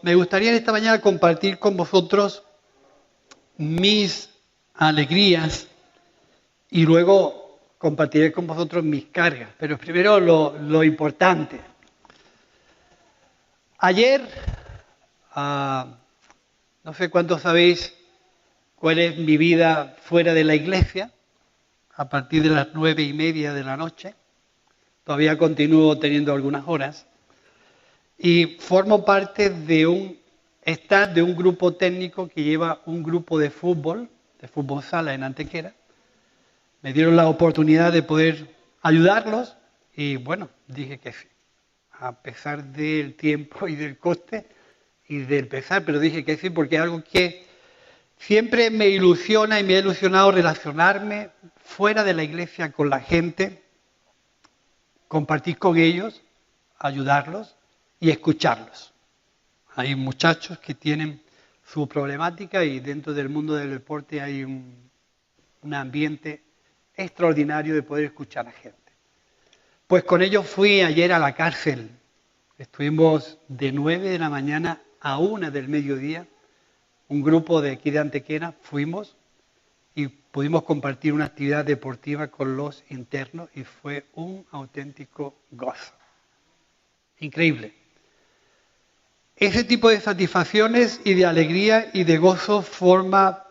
Me gustaría en esta mañana compartir con vosotros mis alegrías y luego compartiré con vosotros mis cargas. Pero primero lo importante. Ayer, no sé cuántos sabéis cuál es mi vida fuera de la iglesia, a partir de las 9:30 de la noche. Todavía continúo teniendo algunas horas. Y formo parte de un grupo técnico que lleva un grupo de fútbol sala en Antequera. Me dieron la oportunidad de poder ayudarlos y bueno, dije que sí. A pesar del tiempo y del coste y del pesar, pero dije que sí porque es algo que siempre me ilusiona y me ha ilusionado relacionarme fuera de la iglesia con la gente, compartir con ellos, ayudarlos y escucharlos. Hay muchachos que tienen su problemática y dentro del mundo del deporte hay un ambiente extraordinario de poder escuchar a gente. Pues con ellos fui ayer a la cárcel. Estuvimos de 9 de la mañana a 1 del mediodía. Un grupo de aquí de Antequera fuimos y pudimos compartir una actividad deportiva con los internos y fue un auténtico gozo. Increíble. Ese tipo de satisfacciones y de alegría y de gozo forma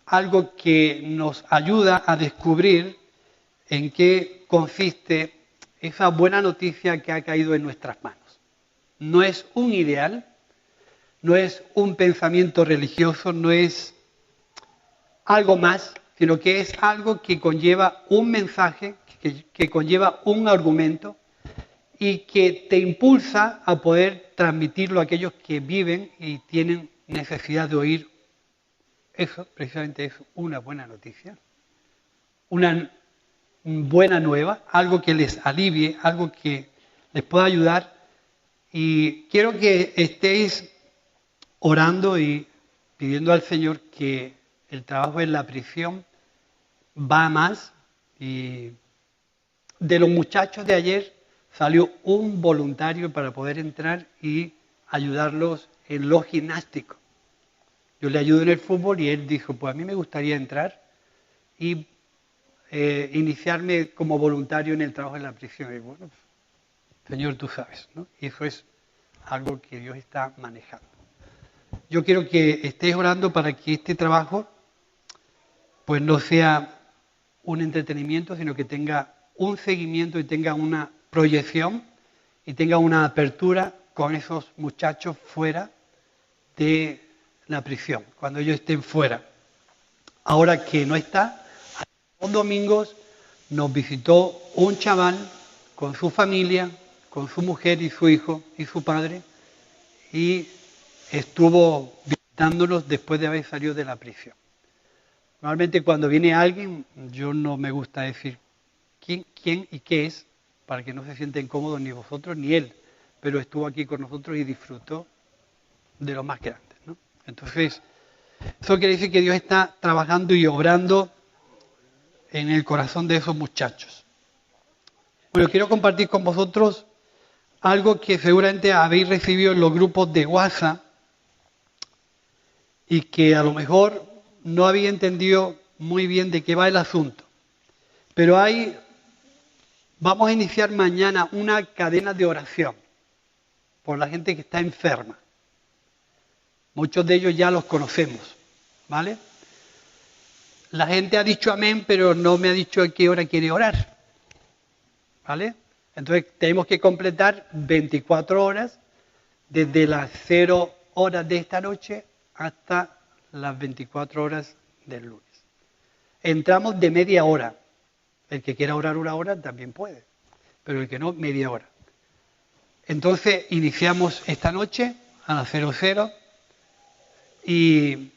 algo que nos ayuda a descubrir en qué consiste esa buena noticia que ha caído en nuestras manos. No es un ideal, no es un pensamiento religioso, no es algo más, sino que es algo que conlleva un mensaje, que conlleva un argumento y que te impulsa a poder transmitirlo a aquellos que viven y tienen necesidad de oír eso, precisamente es una buena noticia, una buena nueva, algo que les alivie, algo que les pueda ayudar. Y quiero que estéis orando y pidiendo al Señor que el trabajo en la prisión va a más. Y de los muchachos de ayer salió un voluntario para poder entrar y ayudarlos en lo gimnástico. Yo le ayudo en el fútbol y él dijo, pues a mí me gustaría entrar y iniciarme como voluntario en el trabajo en la prisión. Y bueno, Señor, tú sabes, ¿no? Y eso es algo que Dios está manejando. Yo quiero que estéis orando para que este trabajo pues no sea un entretenimiento, sino que tenga un seguimiento y tenga una proyección y tenga una apertura con esos muchachos fuera de la prisión, cuando ellos estén fuera. Ahora que no está, los domingos nos visitó un chaval con su familia, con su mujer y su hijo y su padre, y estuvo visitándonos después de haber salido de la prisión. Normalmente cuando viene alguien, yo no me gusta decir quién y qué es, para que no se sienta incómodo ni vosotros ni él, pero estuvo aquí con nosotros y disfrutó de lo más grande, ¿no? Entonces, eso quiere decir que Dios está trabajando y obrando en el corazón de esos muchachos. Bueno, quiero compartir con vosotros algo que seguramente habéis recibido en los grupos de WhatsApp y que a lo mejor no habéis entendido muy bien de qué va el asunto. Pero vamos a iniciar mañana una cadena de oración por la gente que está enferma. Muchos de ellos ya los conocemos, ¿vale? La gente ha dicho amén, pero no me ha dicho a qué hora quiere orar, ¿vale? Entonces tenemos que completar 24 horas desde las 0 horas de esta noche hasta las 24 horas del lunes. Entramos de media hora. El que quiera orar una hora también puede, pero el que no, media hora. Entonces iniciamos esta noche a las 00 y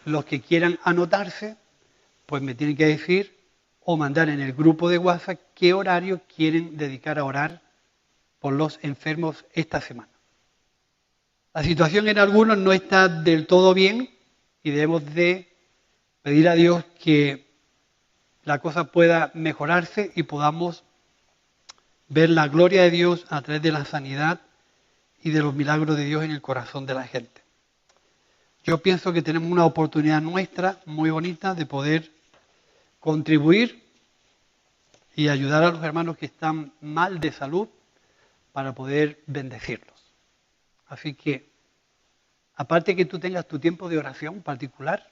los que quieran anotarse, pues me tienen que decir o mandar en el grupo de WhatsApp qué horario quieren dedicar a orar por los enfermos esta semana. La situación en algunos no está del todo bien y debemos de pedir a Dios que la cosa pueda mejorarse y podamos ver la gloria de Dios a través de la sanidad y de los milagros de Dios en el corazón de la gente. Yo pienso que tenemos una oportunidad nuestra muy bonita de poder contribuir y ayudar a los hermanos que están mal de salud para poder bendecirlos. Así que, aparte que tú tengas tu tiempo de oración particular,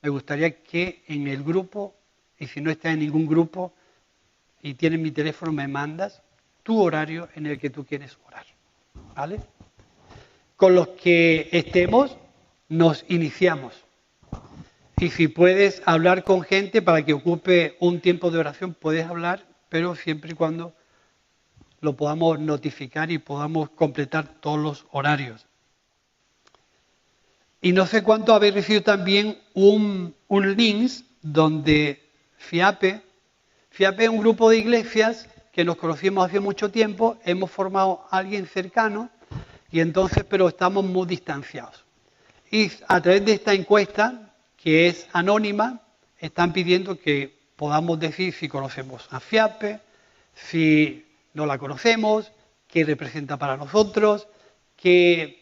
me gustaría que en el grupo, y si no estás en ningún grupo y tienes mi teléfono, me mandas tu horario en el que tú quieres orar. ¿Vale? Con los que estemos, nos iniciamos. Y si puedes hablar con gente para que ocupe un tiempo de oración, puedes hablar, pero siempre y cuando lo podamos notificar y podamos completar todos los horarios. Y no sé cuánto habéis recibido también un link donde FIAPE es un grupo de iglesias que nos conocimos hace mucho tiempo, hemos formado a alguien cercano y entonces, pero estamos muy distanciados. Y a través de esta encuesta, que es anónima, están pidiendo que podamos decir si conocemos a FIAPE, si no la conocemos, qué representa para nosotros, qué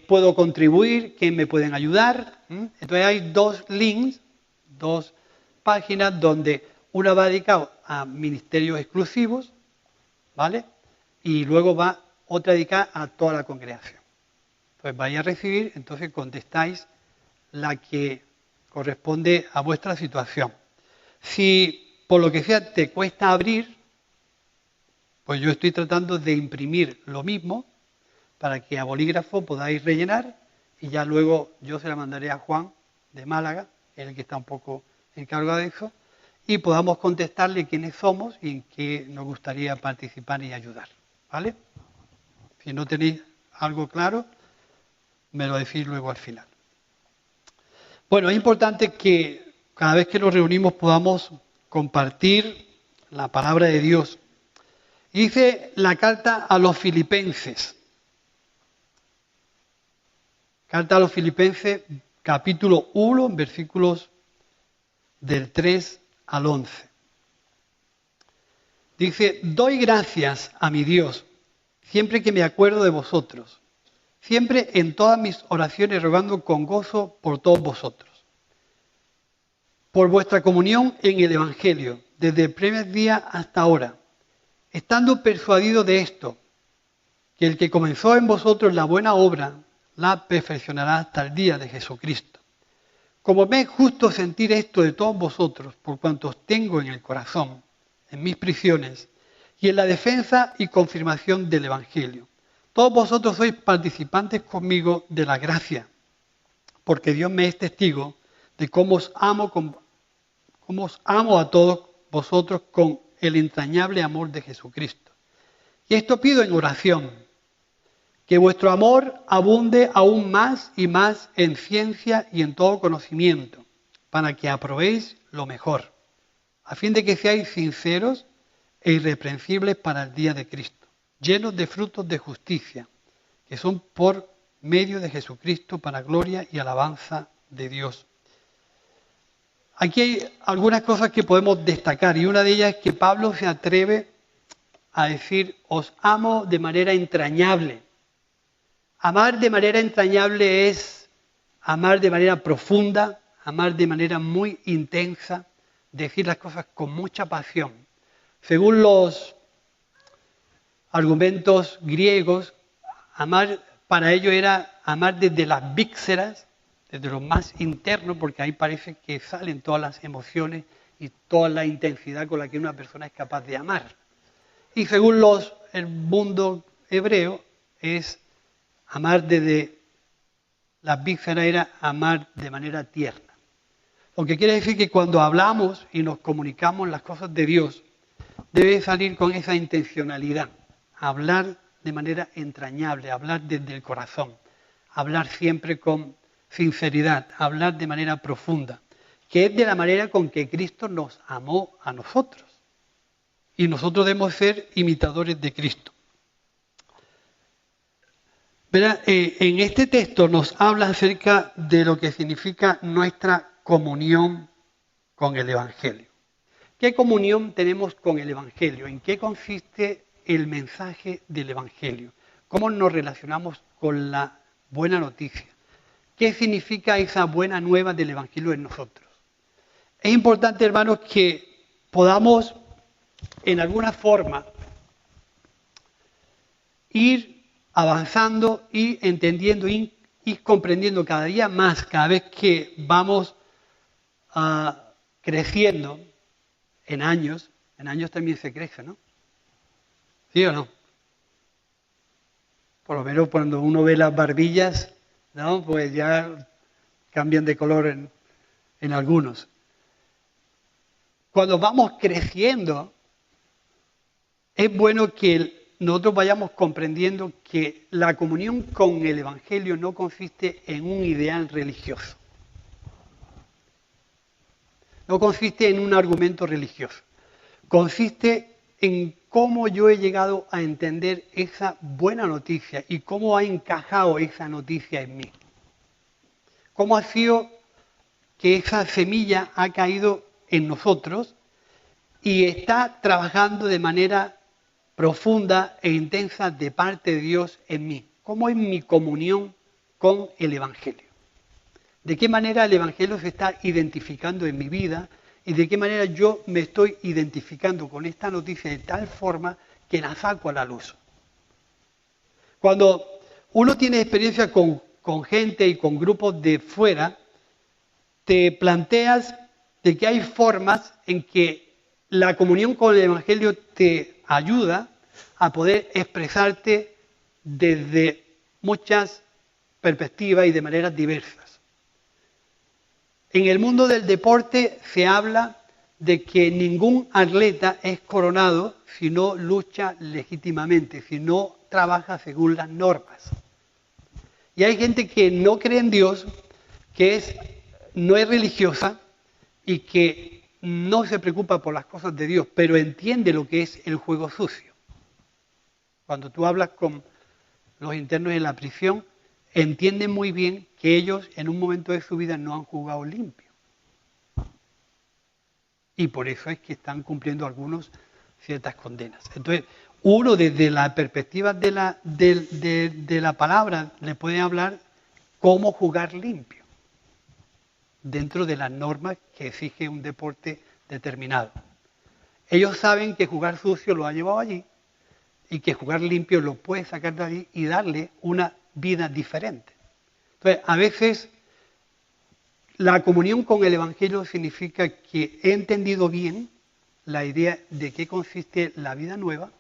puedo contribuir, qué me pueden ayudar. Entonces hay dos links, dos páginas donde una va dedicada a ministerios exclusivos, ¿vale? Y luego va otra dedicada a toda la congregación. Pues vais a recibir, entonces contestáis la que corresponde a vuestra situación. Si por lo que sea te cuesta abrir, pues yo estoy tratando de imprimir lo mismo para que a bolígrafo podáis rellenar y ya luego yo se la mandaré a Juan de Málaga, el que está un poco encargado de eso, y podamos contestarle quiénes somos y en qué nos gustaría participar y ayudar. ¿Vale? Si no tenéis algo claro, me lo decís luego al final. Bueno, es importante que cada vez que nos reunimos podamos compartir la palabra de Dios. Dice la carta a los Filipenses. Carta a los Filipenses, capítulo 1, versículos del 3 al 11. Dice, doy gracias a mi Dios siempre que me acuerdo de vosotros, siempre en todas mis oraciones rogando con gozo por todos vosotros, por vuestra comunión en el Evangelio, desde el primer día hasta ahora, estando persuadido de esto, que el que comenzó en vosotros la buena obra, la perfeccionará hasta el día de Jesucristo. Como me es justo sentir esto de todos vosotros, por cuanto os tengo en el corazón, en mis prisiones, y en la defensa y confirmación del Evangelio. Todos vosotros sois participantes conmigo de la gracia, porque Dios me es testigo de cómo os amo a todos vosotros con el entrañable amor de Jesucristo. Y esto pido en oración, que vuestro amor abunde aún más y más en ciencia y en todo conocimiento, para que aprobéis lo mejor, a fin de que seáis sinceros e irreprensibles para el día de Cristo, llenos de frutos de justicia, que son por medio de Jesucristo para gloria y alabanza de Dios. Aquí hay algunas cosas que podemos destacar y una de ellas es que Pablo se atreve a decir, os amo de manera entrañable. Amar de manera entrañable es amar de manera profunda, amar de manera muy intensa, decir las cosas con mucha pasión. Según los argumentos griegos, amar para ellos era amar desde las vísceras, desde lo más interno, porque ahí parece que salen todas las emociones y toda la intensidad con la que una persona es capaz de amar. Y según el mundo hebreo, es amar desde las vísceras era amar de manera tierna. Lo que quiere decir que cuando hablamos y nos comunicamos las cosas de Dios, debe salir con esa intencionalidad. Hablar de manera entrañable, hablar desde el corazón, hablar siempre con sinceridad, hablar de manera profunda, que es de la manera con que Cristo nos amó a nosotros. Y nosotros debemos ser imitadores de Cristo. Verá, en este texto nos habla acerca de lo que significa nuestra comunión con el Evangelio. ¿Qué comunión tenemos con el Evangelio? ¿En qué consiste el mensaje del Evangelio? ¿Cómo nos relacionamos con la buena noticia? ¿Qué significa esa buena nueva del Evangelio en nosotros? Es importante, hermanos, que podamos, en alguna forma, ir avanzando y entendiendo y comprendiendo cada día más, cada vez que vamos creciendo en años también se crece, ¿no? ¿Sí o no? Por lo menos cuando uno ve las barbillas, ¿no? Pues ya cambian de color en algunos. Cuando vamos creciendo, es bueno que nosotros vayamos comprendiendo que la comunión con el Evangelio no consiste en un ideal religioso. No consiste en un argumento religioso. Consiste en cómo yo he llegado a entender esa buena noticia y cómo ha encajado esa noticia en mí. Cómo ha sido que esa semilla ha caído en nosotros y está trabajando de manera profunda e intensa de parte de Dios en mí. ¿Cómo es mi comunión con el Evangelio? ¿De qué manera el Evangelio se está identificando en mi vida? Y de qué manera yo me estoy identificando con esta noticia de tal forma que la saco a la luz. Cuando uno tiene experiencia con gente y con grupos de fuera, te planteas de que hay formas en que la comunión con el Evangelio te ayuda a poder expresarte desde muchas perspectivas y de maneras diversas. En el mundo del deporte se habla de que ningún atleta es coronado si no lucha legítimamente, si no trabaja según las normas. Y hay gente que no cree en Dios, no es religiosa y que no se preocupa por las cosas de Dios, pero entiende lo que es el juego sucio. Cuando tú hablas con los internos en la prisión, entienden muy bien que ellos en un momento de su vida no han jugado limpio. Y por eso es que están cumpliendo algunos ciertas condenas. Entonces, uno desde la perspectiva de la palabra le puede hablar cómo jugar limpio, dentro de las normas que exige un deporte determinado. Ellos saben que jugar sucio lo ha llevado allí y que jugar limpio lo puede sacar de allí y darle una vida diferente. Entonces, a veces la comunión con el Evangelio significa que he entendido bien la idea de qué consiste la vida nueva,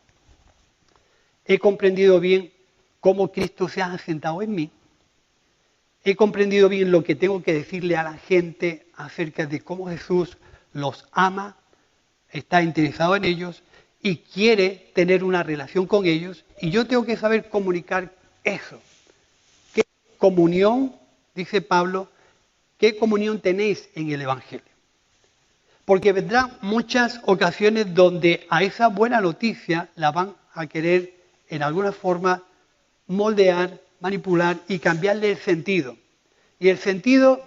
he comprendido bien cómo Cristo se ha asentado en mí, he comprendido bien lo que tengo que decirle a la gente acerca de cómo Jesús los ama, está interesado en ellos y quiere tener una relación con ellos, y yo tengo que saber comunicar eso. ¿Qué comunión, dice Pablo, qué comunión tenéis en el Evangelio? Porque vendrán muchas ocasiones donde a esa buena noticia la van a querer en alguna forma moldear, manipular y cambiarle el sentido. Y el sentido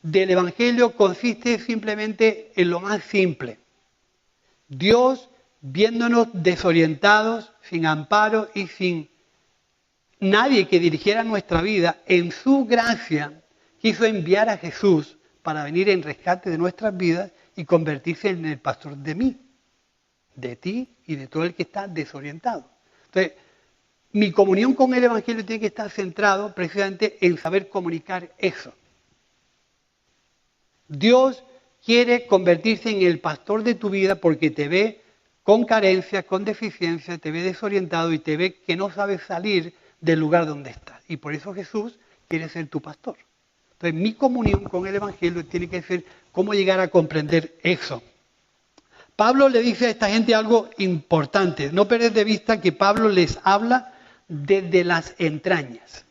del Evangelio consiste simplemente en lo más simple. Dios, viéndonos desorientados, sin amparo y sin nadie que dirigiera nuestra vida, en su gracia quiso enviar a Jesús para venir en rescate de nuestras vidas y convertirse en el pastor de mí, de ti y de todo el que está desorientado. Entonces, mi comunión con el Evangelio tiene que estar centrado precisamente en saber comunicar eso. Dios quiere convertirse en el pastor de tu vida porque te ve con carencias, con deficiencias, te ve desorientado y te ve que no sabes salir del lugar donde estás. Y por eso Jesús quiere ser tu pastor. Entonces, mi comunión con el Evangelio tiene que ser cómo llegar a comprender eso. Pablo le dice a esta gente algo importante. No perder de vista que Pablo les habla desde las entrañas.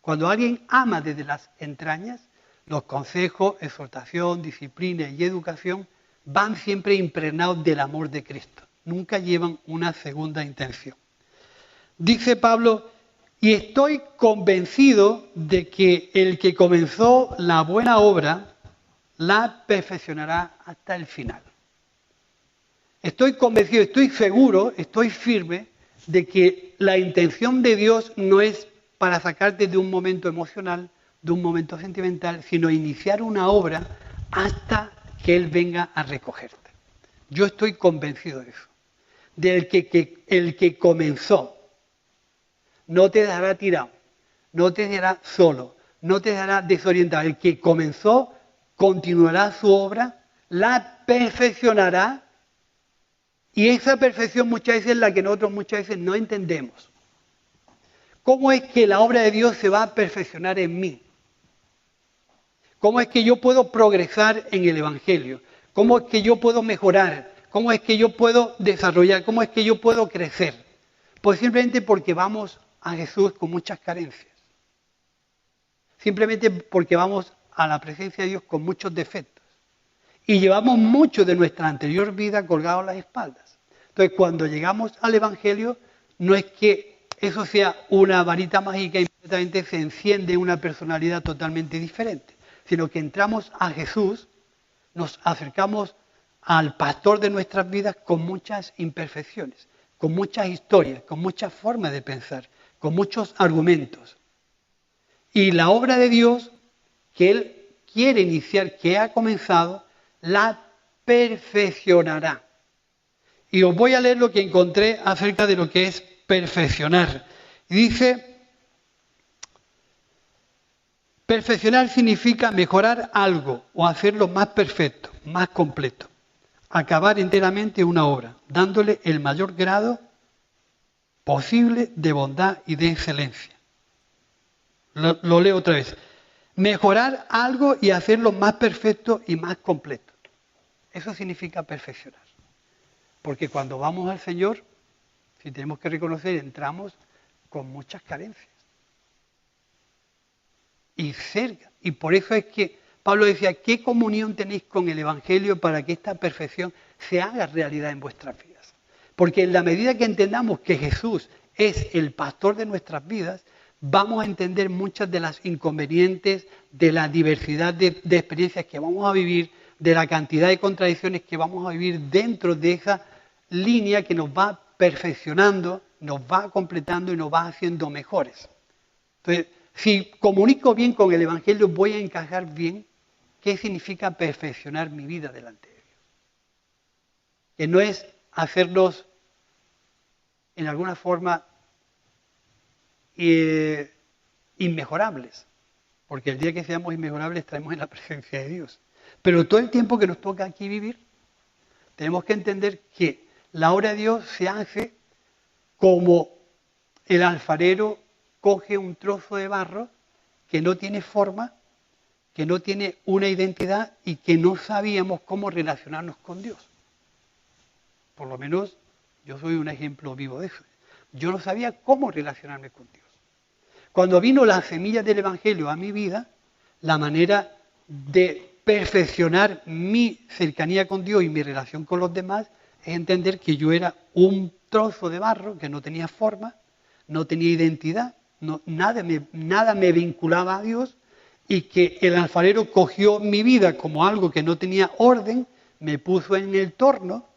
Cuando alguien ama desde las entrañas, los consejos, exhortación, disciplina y educación van siempre impregnados del amor de Cristo. Nunca llevan una segunda intención. Dice Pablo, y estoy convencido de que el que comenzó la buena obra la perfeccionará hasta el final. Estoy convencido, estoy seguro, estoy firme de que la intención de Dios no es para sacarte de un momento emocional, de un momento sentimental, sino iniciar una obra hasta que Él venga a recogerte. Yo estoy convencido de eso. Del que el que comenzó no te dejará tirado, no te dejará solo, no te dejará desorientado. El que comenzó continuará su obra, la perfeccionará, y esa perfección muchas veces es la que nosotros muchas veces no entendemos. ¿Cómo es que la obra de Dios se va a perfeccionar en mí? ¿Cómo es que yo puedo progresar en el Evangelio? ¿Cómo es que yo puedo mejorar? ¿Cómo es que yo puedo desarrollar? ¿Cómo es que yo puedo crecer? Pues simplemente porque vamos a Jesús con muchas carencias. Simplemente porque vamos a la presencia de Dios con muchos defectos. Y llevamos mucho de nuestra anterior vida colgado a las espaldas. Entonces, cuando llegamos al Evangelio, no es que eso sea una varita mágica y inmediatamente se enciende una personalidad totalmente diferente, sino que entramos a Jesús, nos acercamos al pastor de nuestras vidas con muchas imperfecciones, con muchas historias, con muchas formas de pensar, con muchos argumentos. Y la obra de Dios que Él quiere iniciar, que ha comenzado, la perfeccionará. Y os voy a leer lo que encontré acerca de lo que es perfeccionar. Y dice, perfeccionar significa mejorar algo o hacerlo más perfecto, más completo. Acabar enteramente una obra, dándole el mayor grado posible de bondad y de excelencia. Lo leo otra vez. Mejorar algo y hacerlo más perfecto y más completo. Eso significa perfeccionar. Porque cuando vamos al Señor, si tenemos que reconocer, entramos con muchas carencias. Y cerca. Y por eso es que Pablo decía, ¿qué comunión tenéis con el Evangelio para que esta perfección se haga realidad en vuestras vidas? Porque en la medida que entendamos que Jesús es el pastor de nuestras vidas, vamos a entender muchas de las inconvenientes, de la diversidad de experiencias que vamos a vivir, de la cantidad de contradicciones que vamos a vivir dentro de esa línea que nos va perfeccionando, nos va completando y nos va haciendo mejores. Entonces, si comunico bien con el Evangelio, voy a encajar bien. ¿Qué significa perfeccionar mi vida delante de Dios? Que no es hacernos, en alguna forma, inmejorables, porque el día que seamos inmejorables estaremos en la presencia de Dios. Pero todo el tiempo que nos toca aquí vivir, tenemos que entender que la obra de Dios se hace como el alfarero coge un trozo de barro que no tiene forma, que no tiene una identidad y que no sabíamos cómo relacionarnos con Dios. Por lo menos yo soy un ejemplo vivo de eso. Yo no sabía cómo relacionarme con Dios. Cuando vino la semilla del Evangelio a mi vida, la manera de perfeccionar mi cercanía con Dios y mi relación con los demás es entender que yo era un trozo de barro que no tenía forma, no tenía identidad, nada me vinculaba a Dios, y que el alfarero cogió mi vida como algo que no tenía orden, me puso en el torno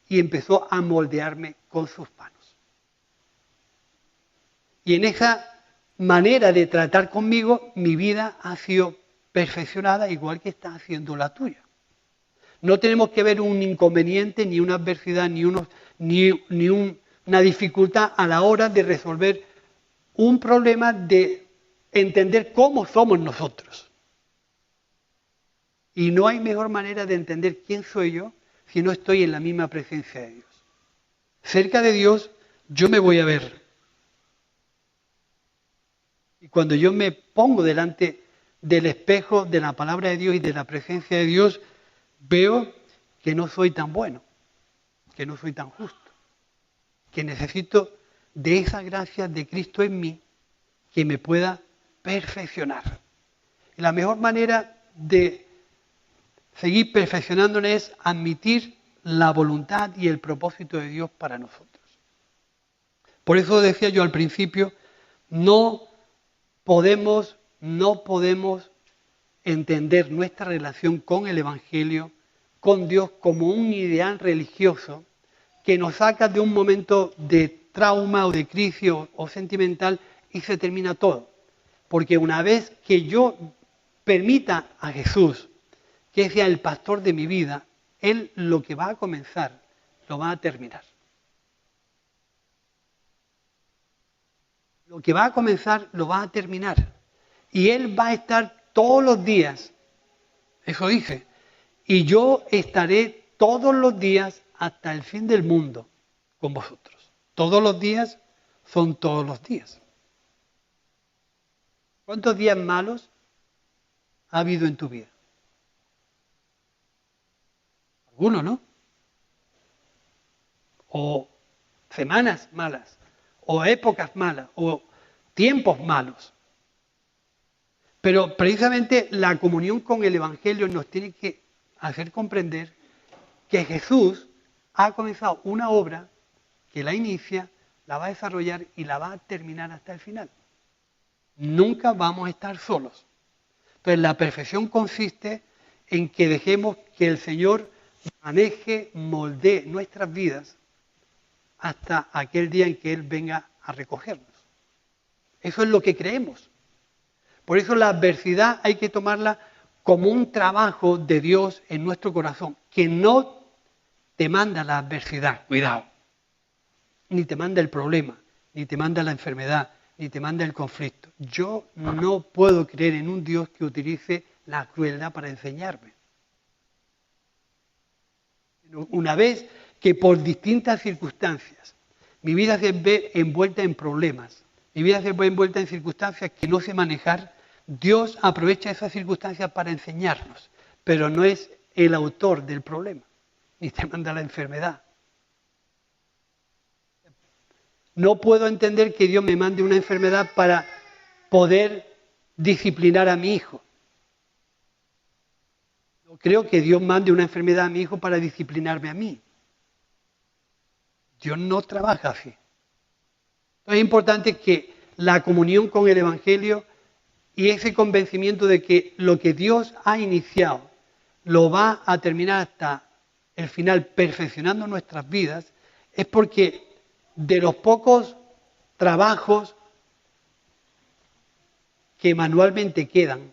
y empezó a moldearme con sus manos. Y en esa manera de tratar conmigo, mi vida ha sido perfeccionada igual que está haciendo la tuya. No tenemos que ver un inconveniente, ni una adversidad, ni una dificultad a la hora de resolver un problema, de entender cómo somos nosotros. Y no hay mejor manera de entender quién soy yo si no estoy en la misma presencia de Dios. Cerca de Dios yo me voy a ver. Y cuando yo me pongo delante del espejo de la palabra de Dios y de la presencia de Dios, veo que no soy tan bueno, que no soy tan justo, que necesito de esa gracia de Cristo en mí que me pueda perfeccionar. Y la mejor manera de seguir perfeccionándonos es admitir la voluntad y el propósito de Dios para nosotros. Por eso decía yo al principio, no podemos entender nuestra relación con el Evangelio, con Dios, como un ideal religioso que nos saca de un momento de trauma o de crisis o sentimental y se termina todo. Porque una vez que yo permita a Jesús que sea el pastor de mi vida, Él lo que va a comenzar, lo va a terminar. Lo que va a comenzar, lo va a terminar. Y Él va a estar todos los días, eso dice, y yo estaré todos los días hasta el fin del mundo con vosotros. Todos los días son todos los días. ¿Cuántos días malos ha habido en tu vida? Algunos, ¿no? O semanas malas, o épocas malas, o tiempos malos. Pero precisamente la comunión con el Evangelio nos tiene que hacer comprender que Jesús ha comenzado una obra que la inicia, la va a desarrollar y la va a terminar hasta el final. Nunca vamos a estar solos. Entonces la perfección consiste en que dejemos que el Señor maneje, moldee nuestras vidas hasta aquel día en que Él venga a recogernos. Eso es lo que creemos. Por eso la adversidad hay que tomarla como un trabajo de Dios en nuestro corazón, que no te manda la adversidad, cuidado, ni te manda el problema, ni te manda la enfermedad, ni te manda el conflicto. Yo no puedo creer en un Dios que utilice la crueldad para enseñarme. Una vez que por distintas circunstancias mi vida se ve envuelta en problemas, mi vida se ve envuelta en circunstancias que no sé manejar, Dios aprovecha esas circunstancias para enseñarnos, pero no es el autor del problema, ni te manda la enfermedad. No puedo entender que Dios me mande una enfermedad para poder disciplinar a mi hijo. No creo que Dios mande una enfermedad a mi hijo para disciplinarme a mí. Dios no trabaja así. Entonces es importante que la comunión con el Evangelio y ese convencimiento de que lo que Dios ha iniciado lo va a terminar hasta el final perfeccionando nuestras vidas, es porque de los pocos trabajos que manualmente quedan,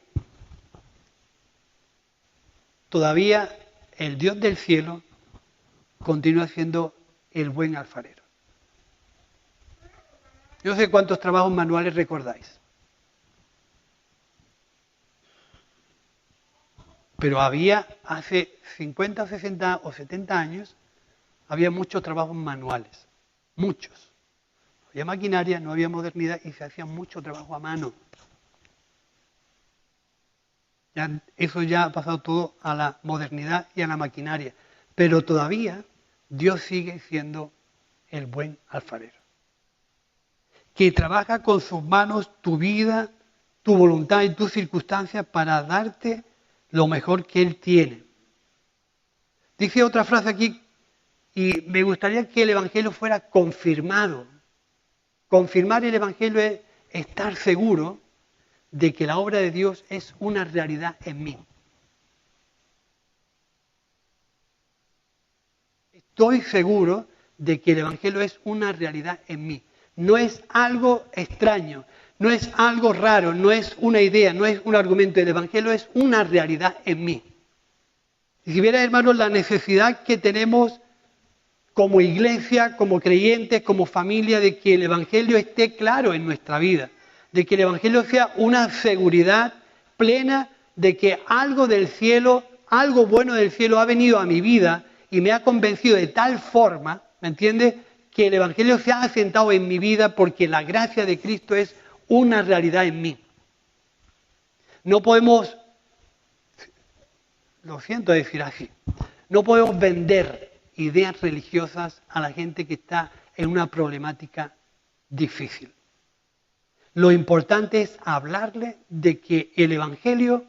todavía el Dios del cielo continúa siendo el buen alfarero. Yo no sé cuántos trabajos manuales recordáis, pero había hace 50, 60 o 70 años, había muchos trabajos manuales, muchos. No había maquinaria, no había modernidad y se hacía mucho trabajo a mano. Eso ya ha pasado todo a la modernidad y a la maquinaria, pero todavía Dios sigue siendo el buen alfarero, que trabaja con sus manos tu vida, tu voluntad y tus circunstancias para darte lo mejor que Él tiene. Dice otra frase aquí, y me gustaría que el Evangelio fuera confirmado. Confirmar el Evangelio es estar seguro de que la obra de Dios es una realidad en mí. Estoy seguro de que el Evangelio es una realidad en mí. No es algo extraño, no es algo raro, no es una idea, no es un argumento. El Evangelio es una realidad en mí. Y si vieran, hermanos, la necesidad que tenemos como iglesia, como creyentes, como familia, de que el Evangelio esté claro en nuestra vida, de que el Evangelio sea una seguridad plena de que algo del cielo, algo bueno del cielo ha venido a mi vida y me ha convencido de tal forma, ¿me entiendes?, que el Evangelio se ha asentado en mi vida porque la gracia de Cristo es una realidad en mí. No podemos, lo siento decir así, no podemos vender ideas religiosas a la gente que está en una problemática difícil. Lo importante es hablarle de que el Evangelio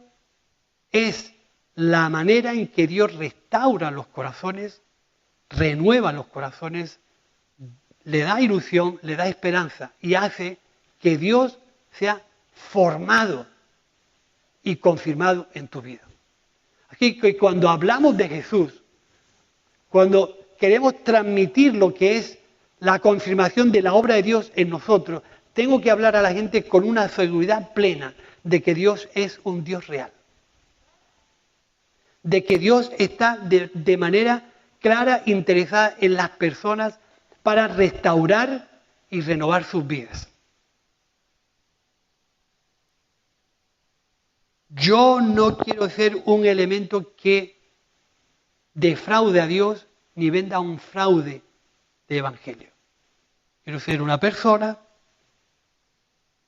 es la manera en que Dios restaura los corazones, renueva los corazones, le da ilusión, le da esperanza y hace que Dios sea formado y confirmado en tu vida. Así que cuando hablamos de Jesús, cuando queremos transmitir lo que es la confirmación de la obra de Dios en nosotros, tengo que hablar a la gente con una seguridad plena de que Dios es un Dios real. De que Dios está de manera clara interesada en las personas para restaurar y renovar sus vidas. Yo no quiero ser un elemento que defraude a Dios ni venda un fraude de evangelio. Quiero ser una persona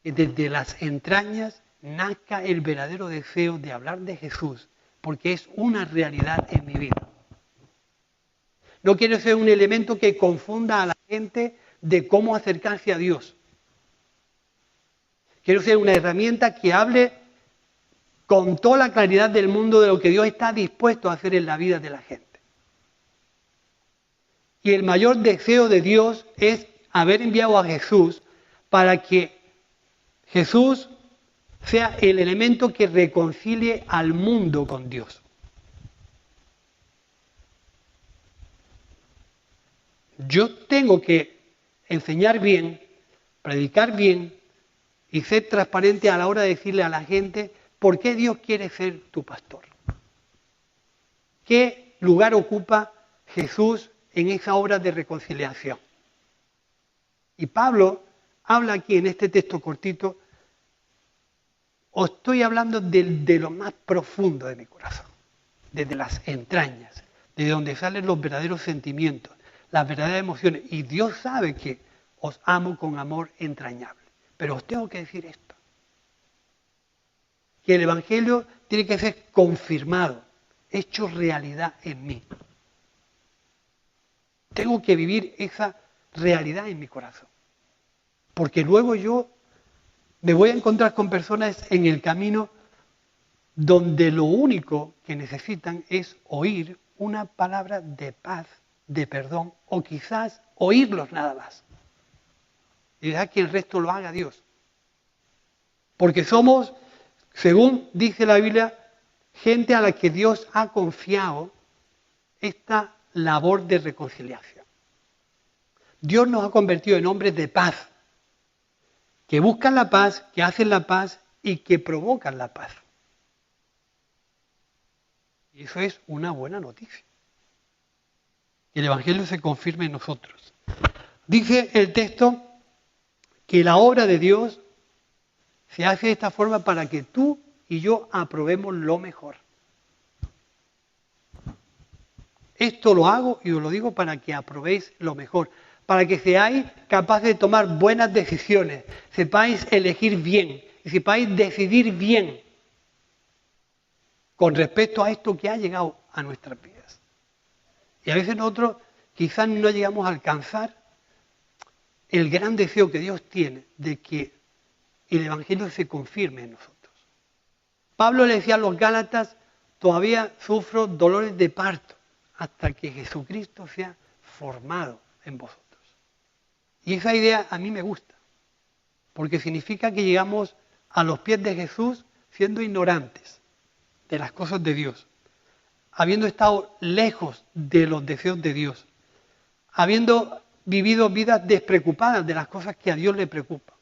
que desde las entrañas nazca el verdadero deseo de hablar de Jesús, porque es una realidad en mi vida. No quiero ser un elemento que confunda a la gente de cómo acercarse a Dios. Quiero ser una herramienta que hable con toda la claridad del mundo de lo que Dios está dispuesto a hacer en la vida de la gente. Y el mayor deseo de Dios es haber enviado a Jesús para que Jesús sea el elemento que reconcilie al mundo con Dios. Yo tengo que enseñar bien, predicar bien y ser transparente a la hora de decirle a la gente por qué Dios quiere ser tu pastor. ¿Qué lugar ocupa Jesús en esa obra de reconciliación? Y Pablo habla aquí en este texto cortito, os estoy hablando de lo más profundo de mi corazón, desde las entrañas, de donde salen los verdaderos sentimientos, las verdaderas emociones. Y Dios sabe que os amo con amor entrañable. Pero os tengo que decir esto, que el Evangelio tiene que ser confirmado, hecho realidad en mí. Tengo que vivir esa realidad en mi corazón. Porque luego yo me voy a encontrar con personas en el camino donde lo único que necesitan es oír una palabra de paz, de perdón, o quizás oírlos nada más. Y dejar que el resto lo haga Dios. Porque somos, según dice la Biblia, gente a la que Dios ha confiado esta labor de reconciliación. Dios nos ha convertido en hombres de paz, que buscan la paz, que hacen la paz y que provocan la paz. Y eso es una buena noticia. Que el Evangelio se confirme en nosotros. Dice el texto que la obra de Dios se hace de esta forma para que tú y yo aprobemos lo mejor. Esto lo hago y os lo digo para que aprobéis lo mejor, para que seáis capaces de tomar buenas decisiones, sepáis elegir bien y sepáis decidir bien con respecto a esto que ha llegado a nuestras vidas. Y a veces nosotros quizás no llegamos a alcanzar el gran deseo que Dios tiene de que el Evangelio se confirme en nosotros. Pablo le decía a los Gálatas, todavía sufro dolores de parto hasta que Jesucristo sea formado en vosotros. Y esa idea a mí me gusta, porque significa que llegamos a los pies de Jesús siendo ignorantes de las cosas de Dios, habiendo estado lejos de los deseos de Dios, habiendo vivido vidas despreocupadas de las cosas que a Dios le preocupan.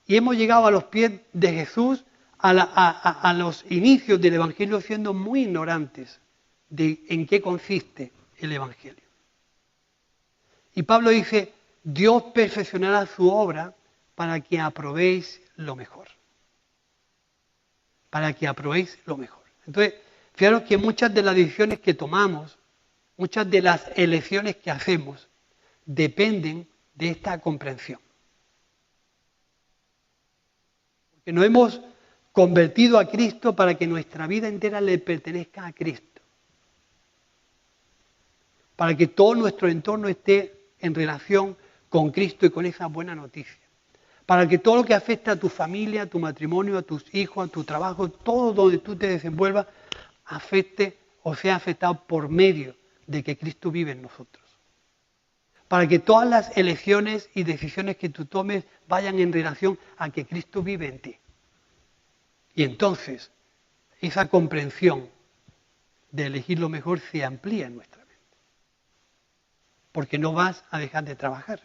Y hemos llegado a los pies de Jesús a los inicios del Evangelio siendo muy ignorantes de en qué consiste el Evangelio. Y Pablo dice, Dios perfeccionará su obra para que aprobéis lo mejor. Para que aprobéis lo mejor. Entonces, fijaros que muchas de las decisiones que tomamos, muchas de las elecciones que hacemos, dependen de esta comprensión. Porque nos hemos convertido a Cristo para que nuestra vida entera le pertenezca a Cristo. Para que todo nuestro entorno esté en relación con Cristo y con esa buena noticia. Para que todo lo que afecta a tu familia, a tu matrimonio, a tus hijos, a tu trabajo, todo donde tú te desenvuelvas, afecte o sea afectado por medio de que Cristo vive en nosotros. Para que todas las elecciones y decisiones que tú tomes vayan en relación a que Cristo vive en ti. Y entonces, esa comprensión de elegir lo mejor se amplía en nuestra mente. porque no vas a dejar de trabajar,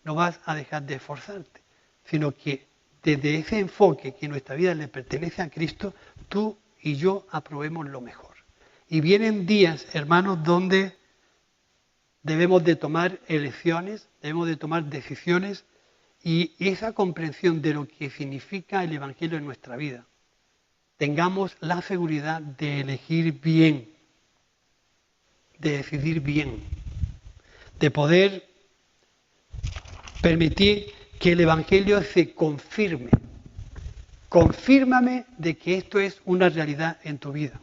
no vas a dejar de esforzarte, sino que desde ese enfoque que nuestra vida le pertenece a Cristo, tú y yo aprobemos lo mejor. Y vienen días, hermanos, donde debemos de tomar elecciones, debemos de tomar decisiones, y esa comprensión de lo que significa el Evangelio en nuestra vida, tengamos la seguridad de elegir bien, de decidir bien, de poder permitir que el Evangelio se confirme. Confírmame de que esto es una realidad en tu vida.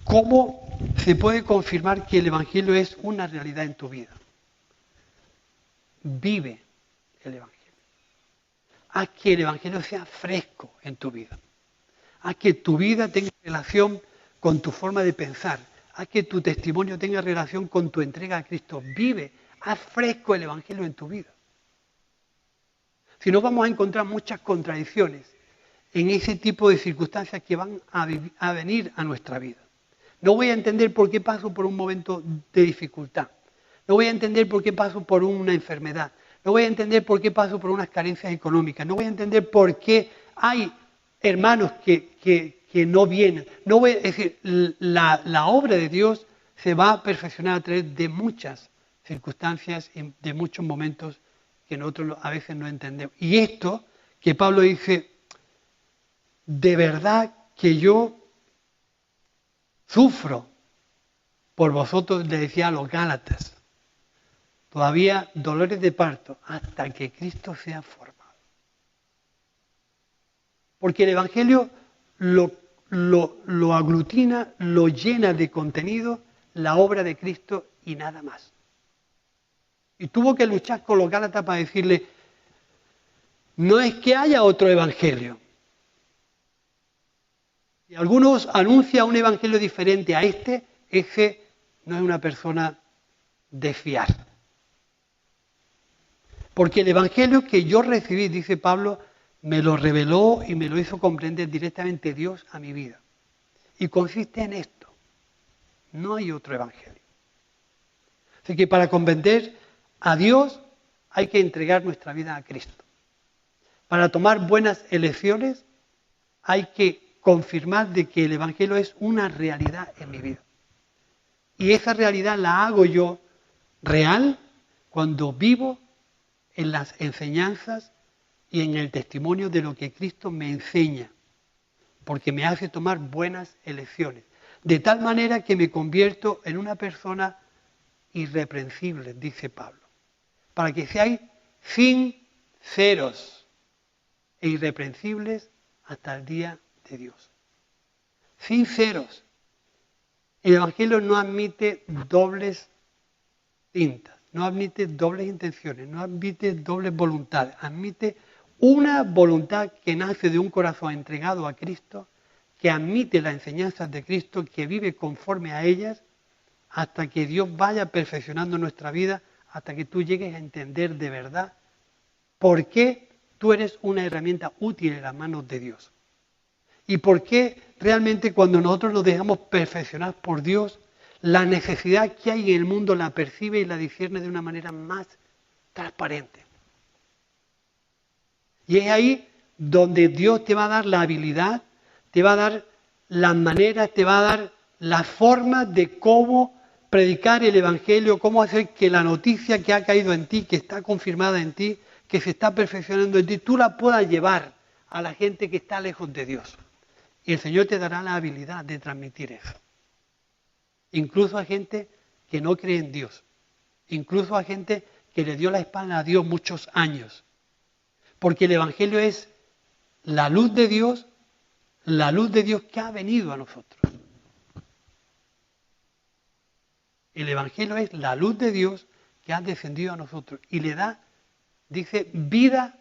¿Cómo se puede confirmar que el Evangelio es una realidad en tu vida? Vive el Evangelio. Haz que el Evangelio sea fresco en tu vida. Haz que tu vida tenga relación con tu forma de pensar. Haz que tu testimonio tenga relación con tu entrega a Cristo. Vive, haz fresco el Evangelio en tu vida. Si no, vamos a encontrar muchas contradicciones en ese tipo de circunstancias que van a venir a nuestra vida. No voy a entender por qué paso por un momento de dificultad. No voy a entender por qué paso por una enfermedad. No voy a entender por qué paso por unas carencias económicas. No voy a entender por qué hay hermanos que no vienen. Es decir, la obra de Dios se va a perfeccionar a través de muchas circunstancias y de muchos momentos que nosotros a veces no entendemos. Y esto que Pablo dice, de verdad que yo sufro por vosotros, le decía a los Gálatas, todavía dolores de parto hasta que Cristo sea formado. Porque el Evangelio lo aglutina, lo llena de contenido la obra de Cristo y nada más. Y tuvo que luchar con los Gálatas para decirle, no es que haya otro Evangelio. Si algunos anuncian un Evangelio diferente a ese no es una persona de fiar. Porque el Evangelio que yo recibí, dice Pablo, me lo reveló y me lo hizo comprender directamente Dios a mi vida. Y consiste en esto. No hay otro Evangelio. Así que para comprender a Dios hay que entregar nuestra vida a Cristo. Para tomar buenas elecciones hay que confirmar de que el Evangelio es una realidad en mi vida. Y esa realidad la hago yo real cuando vivo en las enseñanzas y en el testimonio de lo que Cristo me enseña, porque me hace tomar buenas elecciones, de tal manera que me convierto en una persona irreprensible, dice Pablo, para que seáis sinceros e irreprensibles hasta el día de Dios. Sinceros. El Evangelio no admite dobles tintas, no admite dobles intenciones, no admite dobles voluntades, admite una voluntad que nace de un corazón entregado a Cristo, que admite las enseñanzas de Cristo, que vive conforme a ellas, hasta que Dios vaya perfeccionando nuestra vida, hasta que tú llegues a entender de verdad por qué tú eres una herramienta útil en las manos de Dios. Y por qué realmente cuando nosotros nos dejamos perfeccionar por Dios, la necesidad que hay en el mundo la percibe y la discierne de una manera más transparente. Y es ahí donde Dios te va a dar la habilidad, te va a dar las maneras, te va a dar la forma de cómo predicar el Evangelio, cómo hacer que la noticia que ha caído en ti, que está confirmada en ti, que se está perfeccionando en ti, tú la puedas llevar a la gente que está lejos de Dios. Y el Señor te dará la habilidad de transmitir eso. Incluso a gente que no cree en Dios. Incluso a gente que le dio la espalda a Dios muchos años. Porque el Evangelio es la luz de Dios que ha venido a nosotros. El Evangelio es la luz de Dios que ha descendido a nosotros y le da, dice, vida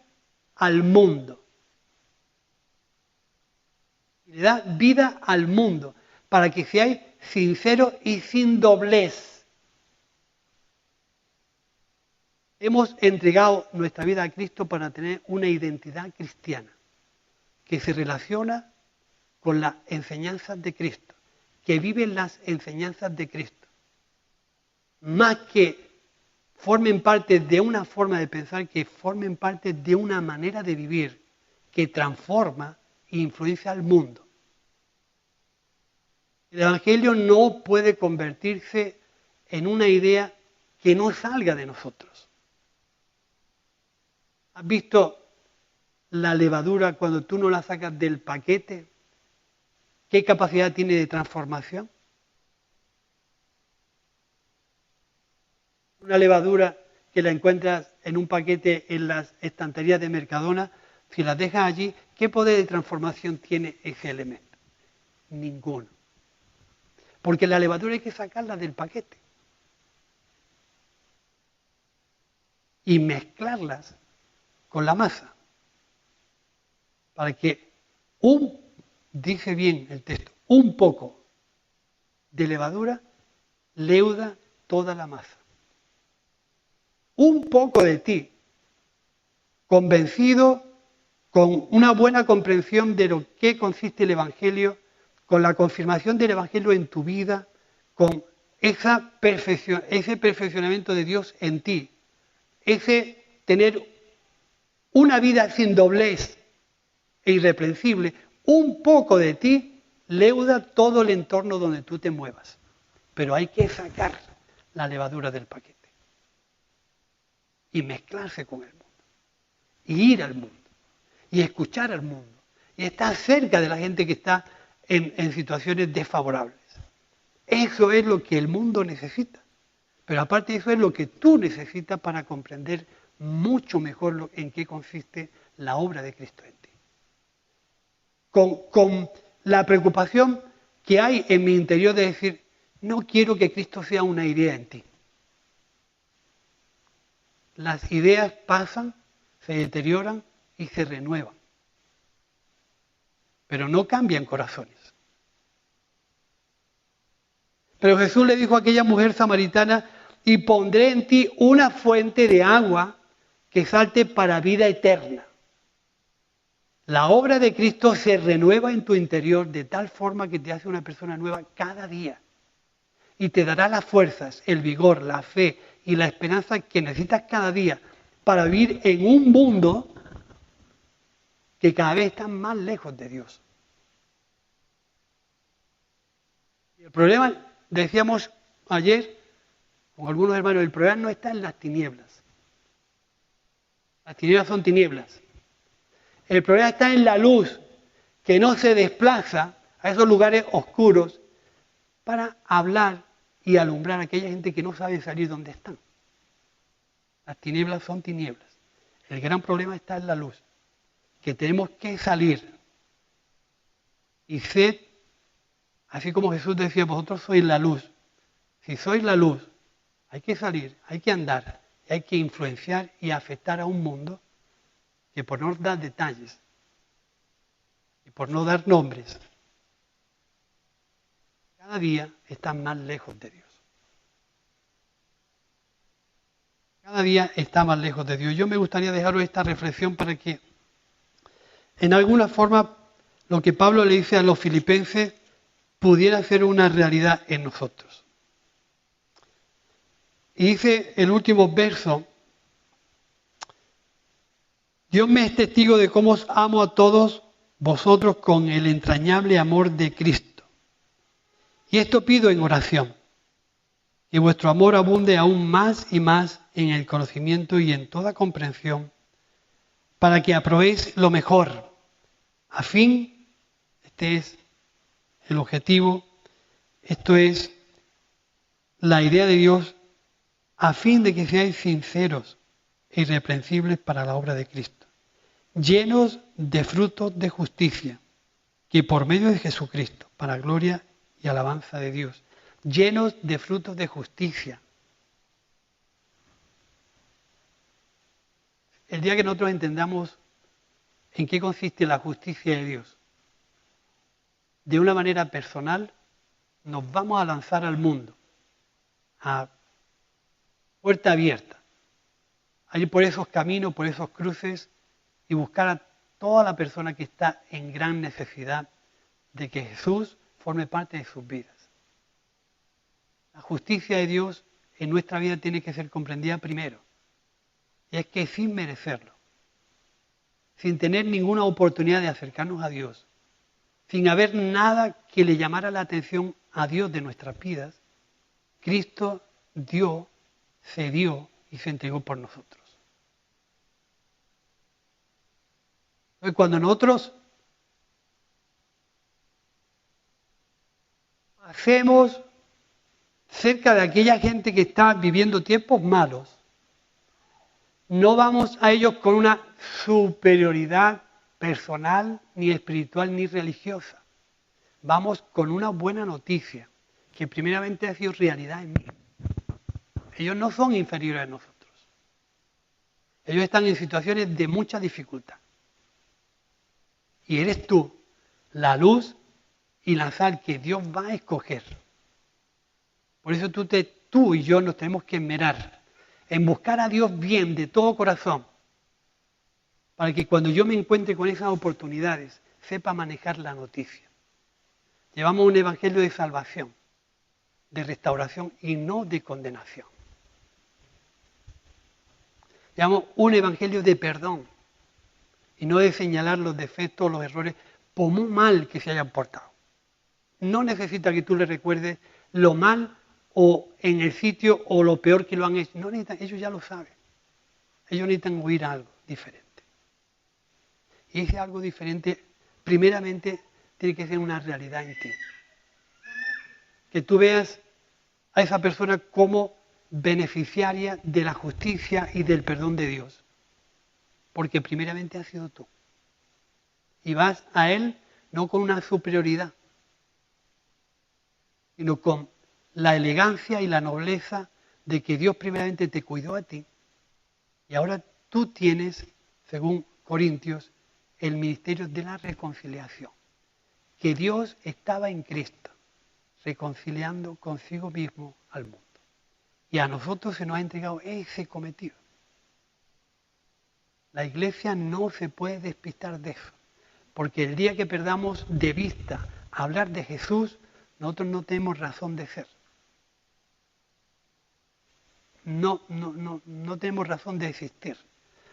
al mundo. Le da vida al mundo para que seáis sinceros y sin doblez. Hemos entregado nuestra vida a Cristo para tener una identidad cristiana que se relaciona con las enseñanzas de Cristo, que viven las enseñanzas de Cristo, más que formen parte de una forma de pensar, que formen parte de una manera de vivir que transforma e influencia al mundo. El Evangelio no puede convertirse en una idea que no salga de nosotros. ¿Has visto la levadura cuando tú no la sacas del paquete? ¿Qué capacidad tiene de transformación? Una levadura que la encuentras en un paquete en las estanterías de Mercadona, si la dejas allí, ¿qué poder de transformación tiene ese elemento? Ninguno. Porque la levadura hay que sacarla del paquete y mezclarlas con la masa para que dice bien el texto, un poco de levadura leuda toda la masa. Un poco de ti, convencido, con una buena comprensión de lo que consiste el Evangelio, con la confirmación del Evangelio en tu vida, con ese perfeccionamiento de Dios en ti, ese tener una vida sin doblez e irreprensible, un poco de ti leuda todo el entorno donde tú te muevas. Pero hay que sacar la levadura del paquete y mezclarse con el mundo, y ir al mundo, y escuchar al mundo, y estar cerca de la gente que está en situaciones desfavorables. Eso es lo que el mundo necesita. Pero aparte de eso es lo que tú necesitas para comprender mucho mejor en qué consiste la obra de Cristo en ti. Con la preocupación que hay en mi interior de decir, no quiero que Cristo sea una idea en ti. Las ideas pasan, se deterioran y se renuevan. Pero no cambian corazones. Pero Jesús le dijo a aquella mujer samaritana, y pondré en ti una fuente de agua que salte para vida eterna. La obra de Cristo se renueva en tu interior de tal forma que te hace una persona nueva cada día. Y te dará las fuerzas, el vigor, la fe y la esperanza que necesitas cada día para vivir en un mundo que cada vez está más lejos de Dios. Y el problema, decíamos ayer con algunos hermanos, el problema no está en las tinieblas. Las tinieblas son tinieblas. El problema está en la luz, que no se desplaza a esos lugares oscuros para hablar y alumbrar a aquella gente que no sabe salir donde están. Las tinieblas son tinieblas. El gran problema está en la luz, que tenemos que salir. Y sed, así como Jesús decía, vosotros sois la luz. Si sois la luz, hay que salir, hay que andar, hay que influenciar y afectar a un mundo que por no dar detalles y por no dar nombres, cada día están más lejos de Dios. Cada día está más lejos de Dios. Yo me gustaría dejaros esta reflexión para que, en alguna forma, lo que Pablo le dice a los filipenses pudiera ser una realidad en nosotros. Y dice el último verso, Dios me es testigo de cómo os amo a todos vosotros con el entrañable amor de Cristo. Y esto pido en oración, que vuestro amor abunde aún más y más en el conocimiento y en toda comprensión, para que aprobéis lo mejor, a fin, este es el objetivo, esto es la idea de Dios, a fin de que seáis sinceros e irreprensibles para la obra de Cristo, llenos de frutos de justicia, que por medio de Jesucristo, para gloria y alabanza de Dios, llenos de frutos de justicia. El día que nosotros entendamos en qué consiste la justicia de Dios, de una manera personal, nos vamos a lanzar al mundo, a puerta abierta, a ir por esos caminos, por esos cruces y buscar a toda la persona que está en gran necesidad de que Jesús forme parte de sus vidas. La justicia de Dios en nuestra vida tiene que ser comprendida primero. Y es que sin merecerlo, sin tener ninguna oportunidad de acercarnos a Dios, sin haber nada que le llamara la atención a Dios de nuestras vidas, Cristo dio, cedió y se entregó por nosotros. Entonces, cuando nosotros hacemos cerca de aquella gente que está viviendo tiempos malos, no vamos a ellos con una superioridad personal, ni espiritual, ni religiosa. Vamos con una buena noticia, que primeramente ha sido realidad en mí. Ellos no son inferiores a nosotros. Ellos están en situaciones de mucha dificultad. Y eres tú, la luz y la sal que Dios va a escoger. Por eso tú y yo nos tenemos que esmerar en buscar a Dios bien de todo corazón, para que cuando yo me encuentre con esas oportunidades, sepa manejar la noticia. Llevamos un evangelio de salvación, de restauración y no de condenación. Llevamos un evangelio de perdón y no de señalar los defectos o los errores por muy mal que se hayan portado. No necesita que tú le recuerdes lo mal o en el sitio o lo peor que lo han hecho. No necesitan, ellos ya lo saben. Ellos necesitan oír algo diferente. Y ese algo diferente, primeramente, tiene que ser una realidad en ti. Que tú veas a esa persona como beneficiaria de la justicia y del perdón de Dios. Porque primeramente has sido tú. Y vas a Él no con una superioridad, sino con la elegancia y la nobleza de que Dios primeramente te cuidó a ti. Y ahora tú tienes, según Corintios, el ministerio de la reconciliación. Que Dios estaba en Cristo, reconciliando consigo mismo al mundo. Y a nosotros se nos ha entregado ese cometido. La Iglesia no se puede despistar de eso, porque el día que perdamos de vista hablar de Jesús, nosotros no tenemos razón de ser. No tenemos razón de existir.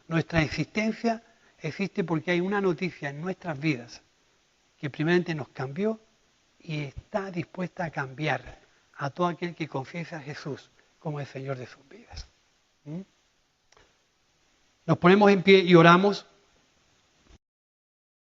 Nuestra existencia existe porque hay una noticia en nuestras vidas que primeramente nos cambió y está dispuesta a cambiar a todo aquel que confiesa a Jesús como el Señor de sus vidas. Nos ponemos en pie y oramos.